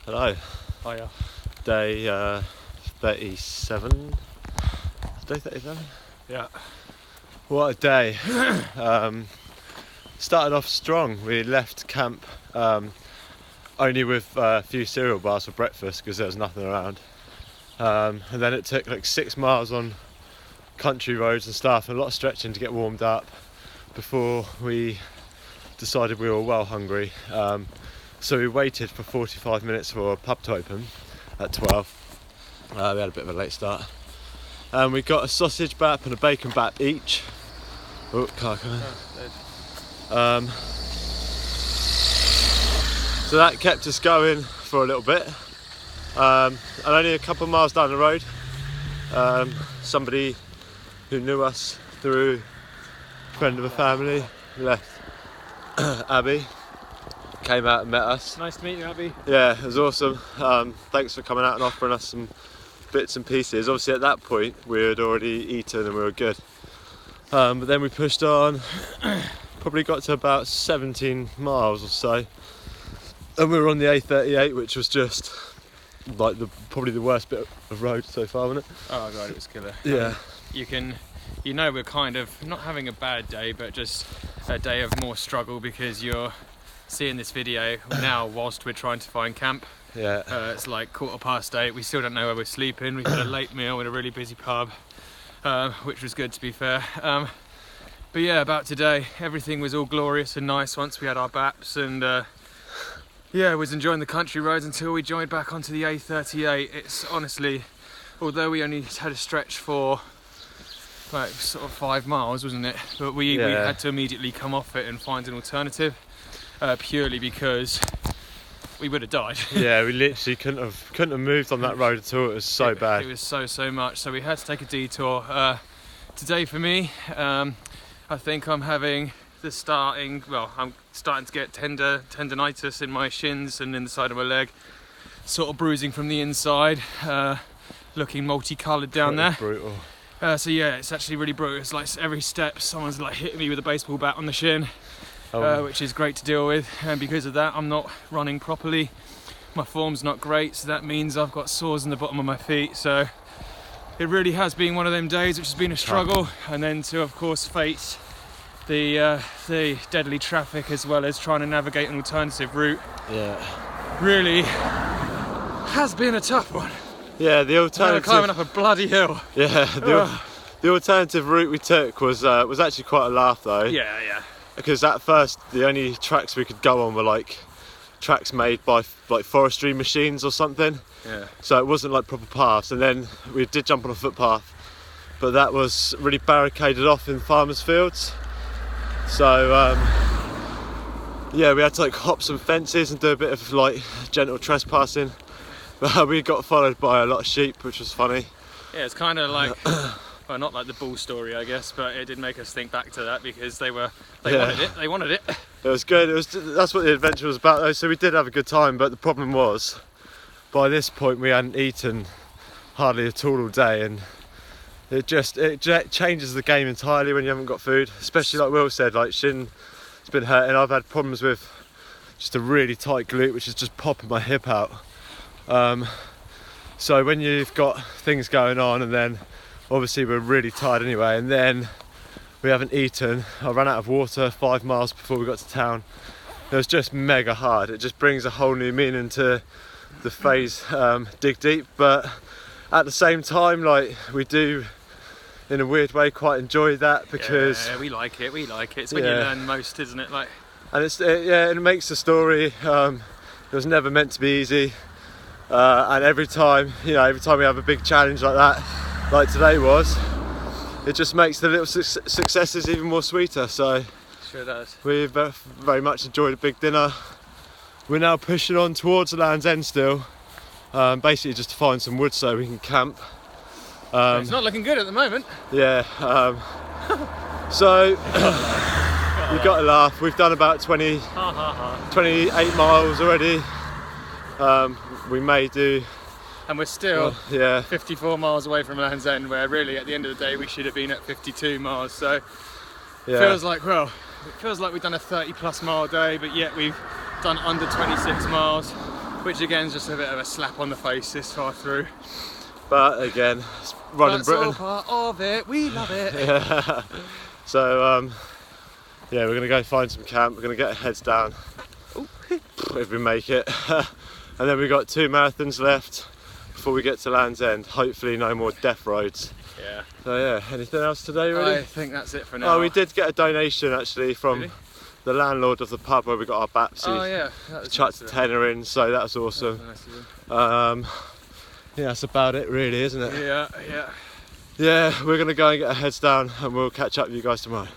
Hello. Hiya. Day 37. Day 37? Yeah. What a day. Started off strong. We left camp only with a few cereal bars for breakfast because there was nothing around. And then it took like 6 miles on country roads and stuff, and a lot of stretching to get warmed up before we decided we were well hungry. So we waited for 45 minutes for a pub to open at 12. We had a bit of a late start. And we got a sausage bap and a bacon bap each. Oh, car coming. So that kept us going for a little bit. And only a couple of miles down the road, somebody who knew us through a friend of a family left, Abby, came out and met us. Nice to meet you, Abby. Yeah, it was awesome. Thanks for coming out and offering us some bits and pieces. Obviously at that point we had already eaten and we were good. But then we pushed on, probably got to about 17 miles or so. And we were on the A38, which was just like probably the worst bit of road so far, wasn't it? Oh god, it was killer. Yeah. We're kind of not having a bad day, but just a day of more struggle because you're seeing this video now whilst we're trying to find camp. Yeah. It's like 8:15. We still don't know where we're sleeping. We've had a late meal in a really busy pub, which was good to be fair. But yeah, about today, everything was all glorious and nice once we had our baps, and yeah, I was enjoying the country roads until we joined back onto the A38. It's honestly, although we only had a stretch for like sort of 5 miles, wasn't it? But we had to immediately come off it and find an alternative, purely because we would have died. Yeah, we literally couldn't have moved on that road at all. It was so bad. It was so much. So we had to take a detour. Today for me, I think I'm starting to get tendonitis in my shins and in the side of my leg, sort of bruising from the inside, looking multicoloured down there. Brutal. So yeah, it's actually really brutal. It's like every step someone's like hitting me with a baseball bat on the shin, which is great to deal with. And because of that, I'm not running properly. My form's not great, so that means I've got sores in the bottom of my feet. So it really has been one of them days which has been a struggle. And then to, of course, face the deadly traffic as well as trying to navigate an alternative route. Yeah. Really has been a tough one. Yeah, the alternative. Climbing up a bloody hill. Yeah, the alternative route we took was actually quite a laugh though. Yeah. Because at first the only tracks we could go on were like tracks made by like forestry machines or something. Yeah. So it wasn't like proper paths, and then we did jump on a footpath, but that was really barricaded off in farmers' fields. So yeah, we had to like hop some fences and do a bit of like gentle trespassing. We got followed by a lot of sheep, which was funny. Yeah, it's kind of like, well, not like the bull story, I guess, but it did make us think back to that because they wanted it. It was good. That's what the adventure was about though. So we did have a good time, but the problem was, by this point we hadn't eaten hardly at all day, and it changes the game entirely when you haven't got food. Especially like Will said, like shin has been hurting. I've had problems with just a really tight glute, which is just popping my hip out. So when you've got things going on, and then obviously we're really tired anyway, and then we haven't eaten. I ran out of water 5 miles before we got to town. It was just mega hard. It just brings a whole new meaning to the phase dig deep, but at the same time, like, we do in a weird way quite enjoy that because we like it. It's when you learn most, isn't it? Like, and it makes the story. It was never meant to be easy. And every time we have a big challenge like that, like today was, it just makes the little successes even more sweeter. So sure does. We've very much enjoyed a big dinner. We're now pushing on towards the Land's End still, basically just to find some wood so we can camp. It's not looking good at the moment. Yeah. So you've got to laugh. We've done about 28 miles already. We may do, and we're still 54 miles away from Land's End, where really at the end of the day we should have been at 52 miles. So it feels like we've done a 30+ mile day, but yet we've done under 26 miles. which again is just a bit of a slap on the face this far through. But again, it's running That's Britain. all part of it. We love it. Yeah. So yeah, we're gonna go find some camp. We're gonna get our heads down if we make it, and then we've got 2 marathons left before we get to Land's End. Hopefully, no more death roads. Yeah. So yeah, anything else today, really? I think that's it for now. Oh, we did get a donation actually from Really? the landlord of the pub where we got our bats. Oh yeah. That was Chucked nice a of him. tenner in, so that was awesome. That was nice of him. Yeah, that's about it, really, isn't it? Yeah, yeah. Yeah, we're gonna go and get our heads down, and we'll catch up with you guys tomorrow.